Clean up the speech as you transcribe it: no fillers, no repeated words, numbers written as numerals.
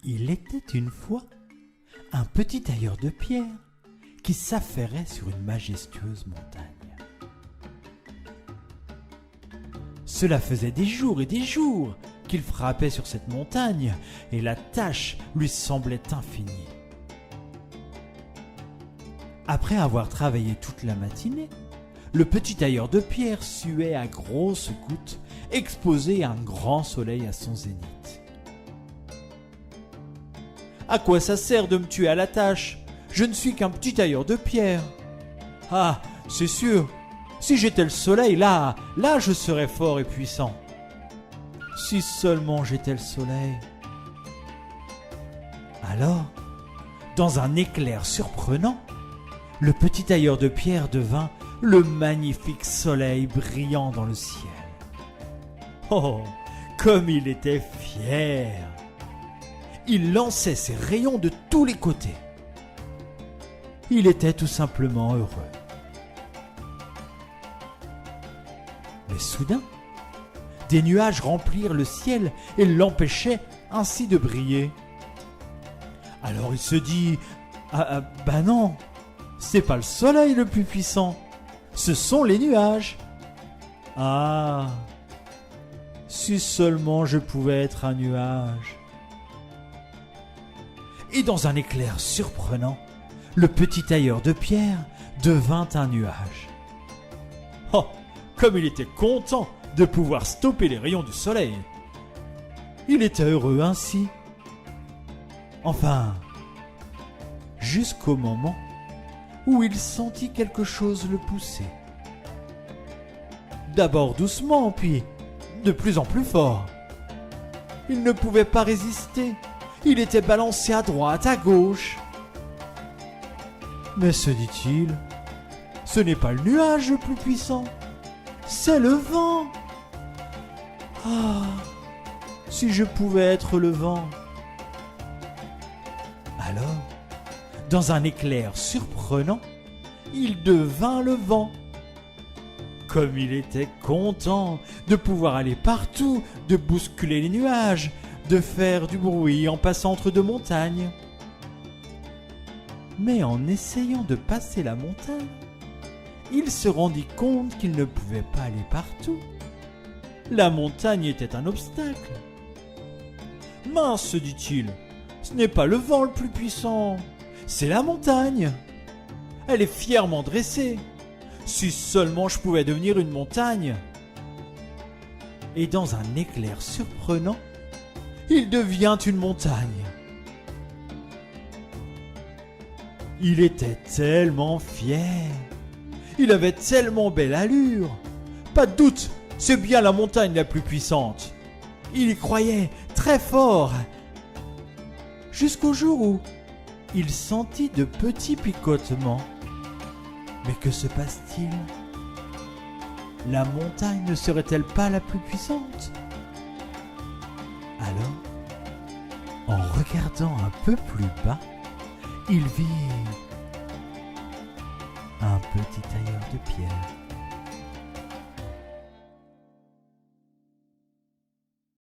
Il était une fois un petit tailleur de pierre qui s'affairait sur une majestueuse montagne. Cela faisait des jours et des jours qu'il frappait sur cette montagne et la tâche lui semblait infinie. Après avoir travaillé toute la matinée, le petit tailleur de pierre suait à grosses gouttes, exposé à un grand soleil à son zénith. « À quoi ça sert de me tuer à la tâche ? Je ne suis qu'un petit tailleur de pierre. Ah, c'est sûr, si j'étais le soleil, là, je serais fort et puissant. Si seulement j'étais le soleil. » Alors, dans un éclair surprenant, le petit tailleur de pierre devint le magnifique soleil brillant dans le ciel. Oh, comme il était fier! Il lançait ses rayons de tous les côtés. Il était tout simplement heureux. Mais soudain, des nuages remplirent le ciel et l'empêchaient ainsi de briller. Alors il se dit « bah non, c'est pas le soleil le plus puissant, ce sont les nuages. Ah, si seulement je pouvais être un nuage. » Et dans un éclair surprenant, le petit tailleur de pierre devint un nuage. Oh, comme il était content de pouvoir stopper les rayons du soleil. Il était heureux ainsi. Enfin, jusqu'au moment où il sentit quelque chose le pousser. D'abord doucement, puis de plus en plus fort. Il ne pouvait pas résister. Il était balancé à droite, à gauche. Mais se dit-il, ce n'est pas le nuage le plus puissant, c'est le vent. Ah, si je pouvais être le vent. Alors, dans un éclair surprenant, il devint le vent. Comme il était content de pouvoir aller partout, de bousculer les nuages, de faire du bruit en passant entre deux montagnes. Mais en essayant de passer la montagne, il se rendit compte qu'il ne pouvait pas aller partout. La montagne était un obstacle. Mince, se dit-il, ce n'est pas le vent le plus puissant, c'est la montagne. Elle est fièrement dressée. Si seulement je pouvais devenir une montagne. Et dans un éclair surprenant, il devient une montagne. Il était tellement fier. Il avait tellement belle allure. Pas de doute, c'est bien la montagne la plus puissante. Il y croyait très fort. Jusqu'au jour où il sentit de petits picotements. Mais que se passe-t-il ? La montagne ne serait-elle pas la plus puissante ? Alors, en regardant un peu plus bas, il vit un petit tailleur de pierre